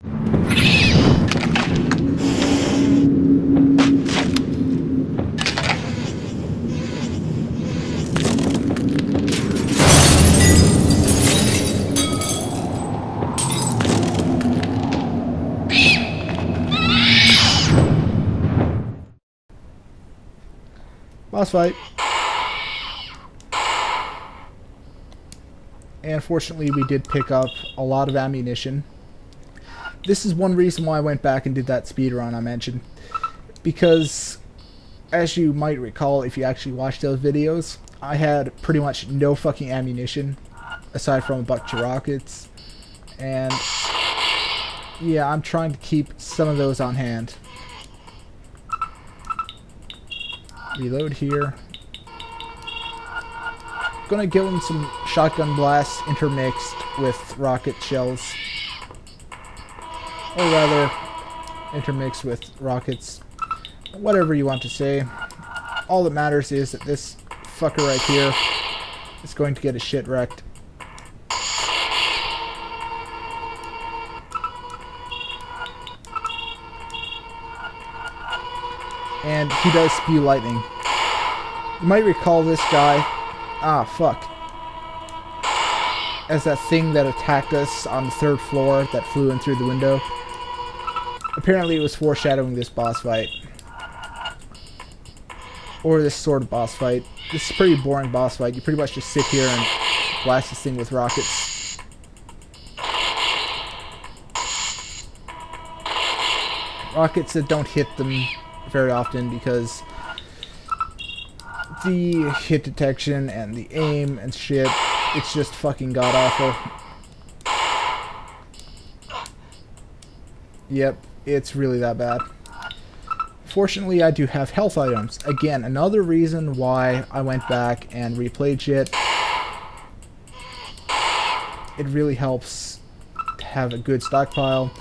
Boss fight. And fortunately we did pick up a lot of ammunition. This is one reason why I went back and did that speedrun I mentioned. Because, as you might recall if you actually watched those videos, I had pretty much no fucking ammunition, aside from a bunch of rockets. And, yeah, I'm trying to keep some of those on hand. Reload here. Gonna give him some shotgun blasts intermixed with rocket shells. Or rather, intermixed with rockets. Whatever you want to say. All that matters is that this fucker right here is going to get his shit wrecked. And he does spew lightning. You might recall this guy, as that thing that attacked us on the 3rd floor that flew in through the window. Apparently it was foreshadowing this boss fight. Or this sort of boss fight. This is a pretty boring boss fight. You pretty much just sit here and blast this thing with rockets. Rockets that don't hit them very often because the hit detection and the aim and shit, it's just fucking god awful. Yep, it's really that bad. Fortunately, I do have health items. Again, another reason why I went back and replayed shit. It really helps to have a good stockpile,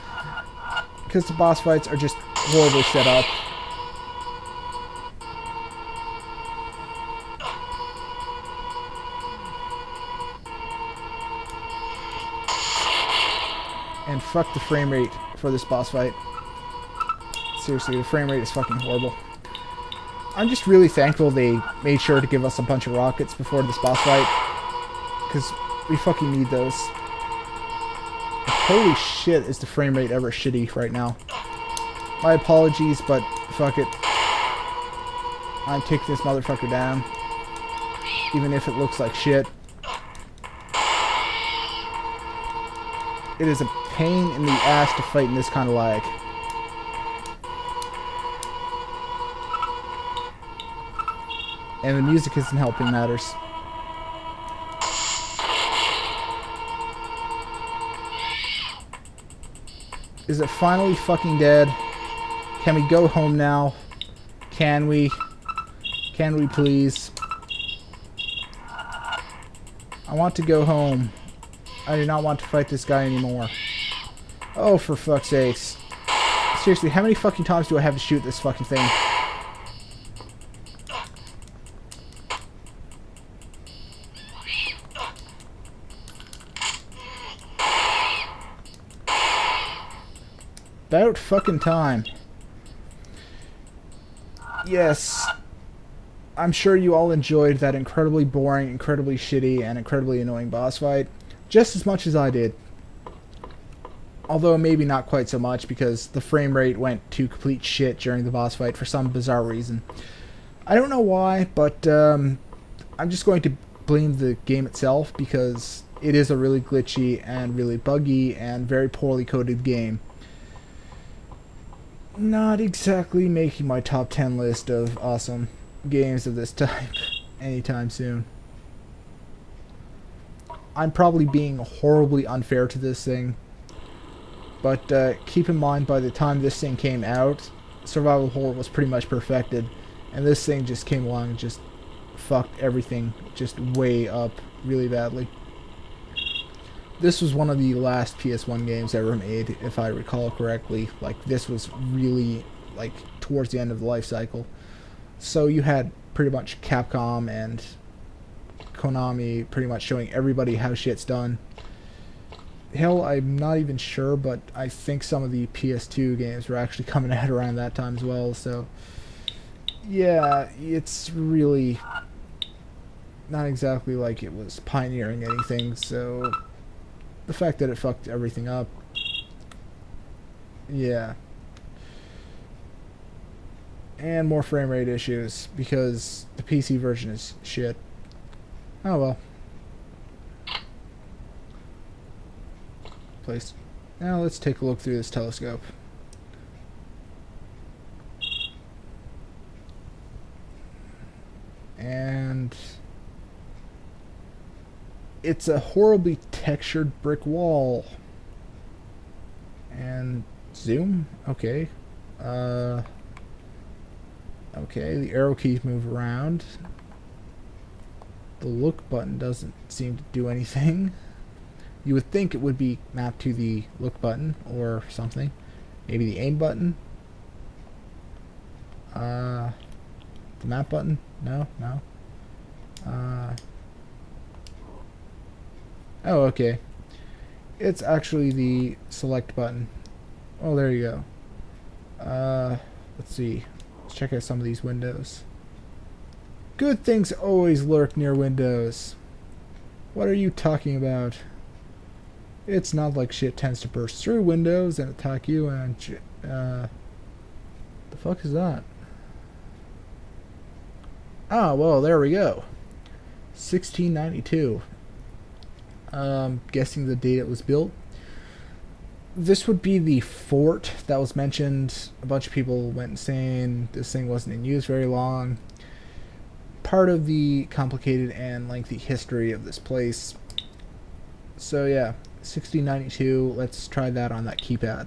because the boss fights are just horribly set up. And fuck the frame rate for this boss fight. Seriously, the frame rate is fucking horrible. I'm just really thankful they made sure to give us a bunch of rockets before this boss fight, because we fucking need those. Holy shit, is the frame rate ever shitty right now. My apologies, but fuck it. I'm taking this motherfucker down, even if it looks like shit. It is a pain in the ass to fight in this kind of lag. And the music isn't helping matters. Is it finally fucking dead? Can we go home now? Can we? Can we please? I want to go home. I do not want to fight this guy anymore. Oh, for fuck's sakes. Seriously, how many fucking times do I have to shoot this fucking thing? About fucking time. Yes. I'm sure you all enjoyed that incredibly boring, incredibly shitty, and incredibly annoying boss fight just as much as I did. Although maybe not quite so much, because the frame rate went to complete shit during the boss fight for some bizarre reason. I don't know why, but I'm just going to blame the game itself, because it is a really glitchy and really buggy and very poorly coded game. Not exactly making my top 10 list of awesome games of this type anytime soon. I'm probably being horribly unfair to this thing, but keep in mind, by the time this thing came out, survival horror was pretty much perfected, and this thing just came along and just fucked everything just way up really badly. This was one of the last PS1 games ever made, if I recall correctly. Like, this was really, like, towards the end of the life cycle. So you had pretty much Capcom and Konami pretty much showing everybody how shit's done. Hell, I'm not even sure, but I think some of the PS2 games were actually coming out around that time as well, so yeah, it's really not exactly like it was pioneering anything, so the fact that it fucked everything up, yeah. And more frame rate issues, because the PC version is shit. Oh well. Place. Now let's take a look through this telescope. And it's a horribly textured brick wall. And zoom? Okay. Okay, the arrow keys move around. The look button doesn't seem to do anything. You would think it would be mapped to the look button or something. Maybe the aim button? The map button? No. Oh, okay. It's actually the select button. Oh, there you go. Let's see. Let's check out some of these windows. Good things always lurk near windows. What are you talking about? It's not like shit tends to burst through windows and attack you and the fuck is that? Ah, well, there we go. 1692. Guessing the date it was built. This would be the fort that was mentioned. A bunch of people went insane. This thing wasn't in use very long. Part of the complicated and lengthy history of this place. So yeah, 1692. Let's try that on that keypad.